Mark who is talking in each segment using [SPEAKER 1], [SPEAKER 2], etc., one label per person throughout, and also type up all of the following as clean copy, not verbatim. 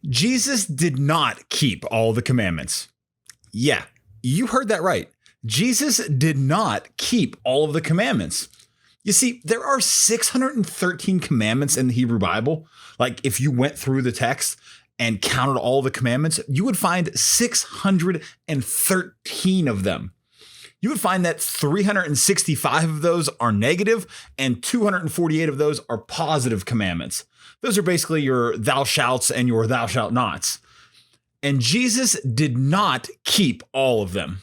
[SPEAKER 1] Jesus did not keep all the commandments. Yeah, you heard that right. Jesus did not keep all of the commandments. You see, there are 613 commandments in the Hebrew Bible. Like, if you went through the text and counted all the commandments, you would find 613 of them. You would find that 365 of those are negative and 248 of those are positive commandments. Those are basically your thou shalts and your thou shalt nots. And Jesus did not keep all of them.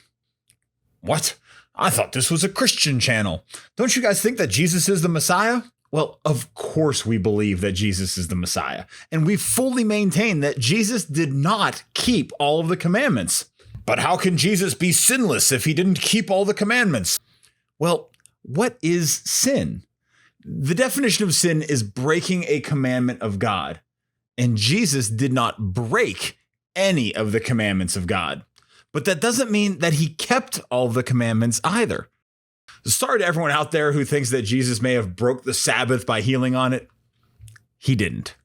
[SPEAKER 1] What? I thought this was a Christian channel. Don't you guys think that Jesus is the Messiah? Well, of course we believe that Jesus is the Messiah, and we fully maintain that Jesus did not keep all of the commandments. But how can Jesus be sinless if he didn't keep all the commandments? Well, what is sin? The definition of sin is breaking a commandment of God, and Jesus did not break any of the commandments of God. But that doesn't mean that he kept all the commandments either. Sorry to everyone out there who thinks that Jesus may have broke the Sabbath by healing on it. He didn't.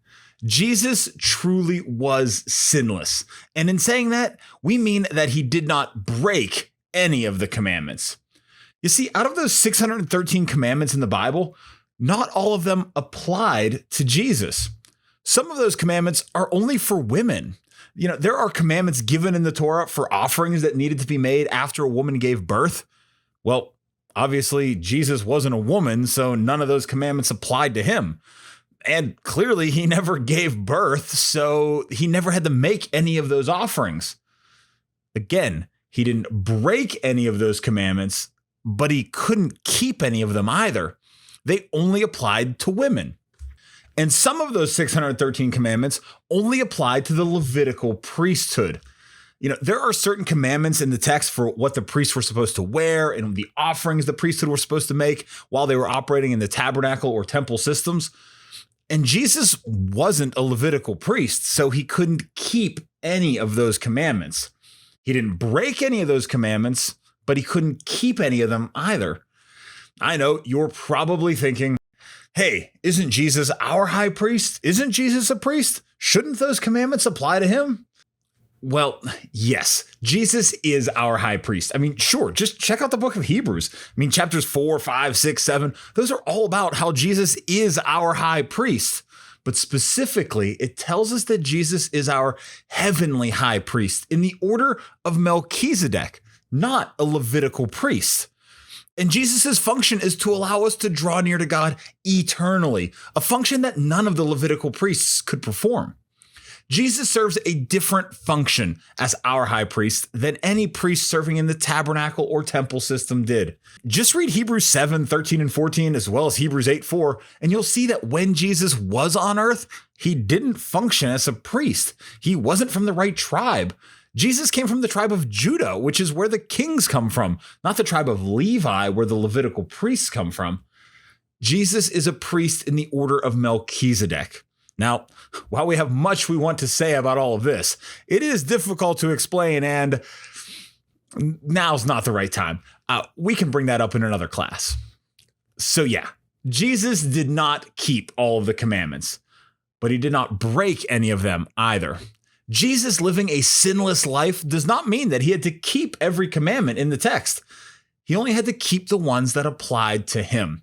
[SPEAKER 1] Jesus truly was sinless. And in saying that, we mean that he did not break any of the commandments. You see, out of those 613 commandments in the Bible, not all of them applied to Jesus. Some of those commandments are only for women. You know, there are commandments given in the Torah for offerings that needed to be made after a woman gave birth. Well, obviously, Jesus wasn't a woman, so none of those commandments applied to him. And clearly, he never gave birth, so he never had to make any of those offerings. Again, he didn't break any of those commandments, but he couldn't keep any of them either. They only applied to women. And some of those 613 commandments only applied to the Levitical priesthood. You know, there are certain commandments in the text for what the priests were supposed to wear and the offerings the priesthood were supposed to make while they were operating in the tabernacle or temple systems. And Jesus wasn't a Levitical priest, so he couldn't keep any of those commandments. He didn't break any of those commandments, but he couldn't keep any of them either. I know you're probably thinking, hey, isn't Jesus our high priest? Isn't Jesus a priest? Shouldn't those commandments apply to him? Well, yes, Jesus is our high priest. I mean, sure, just check out the book of Hebrews. I mean, chapters 4, 5, 6, 7, those are all about how Jesus is our high priest. But specifically, it tells us that Jesus is our heavenly high priest in the order of Melchizedek, not a Levitical priest. And Jesus' function is to allow us to draw near to God eternally, a function that none of the Levitical priests could perform. Jesus serves a different function as our high priest than any priest serving in the tabernacle or temple system did. Just read Hebrews 7, 13 and 14, as well as Hebrews 8, 4, and you'll see that when Jesus was on earth, he didn't function as a priest. He wasn't from the right tribe. Jesus came from the tribe of Judah, which is where the kings come from, not the tribe of Levi, where the Levitical priests come from. Jesus is a priest in the order of Melchizedek. Now, while we have much we want to say about all of this, it is difficult to explain, and now's not the right time. We can bring that up in another class. So yeah, Jesus did not keep all of the commandments, but he did not break any of them either. Jesus living a sinless life does not mean that he had to keep every commandment in the text. He only had to keep the ones that applied to him.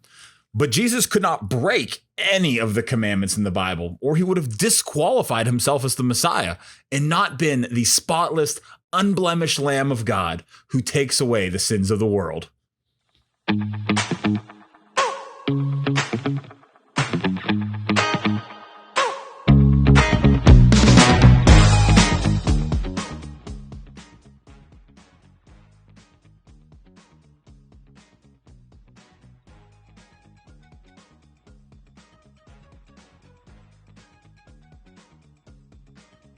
[SPEAKER 1] But Jesus could not break any of the commandments in the Bible, or he would have disqualified himself as the Messiah and not been the spotless, unblemished Lamb of God who takes away the sins of the world.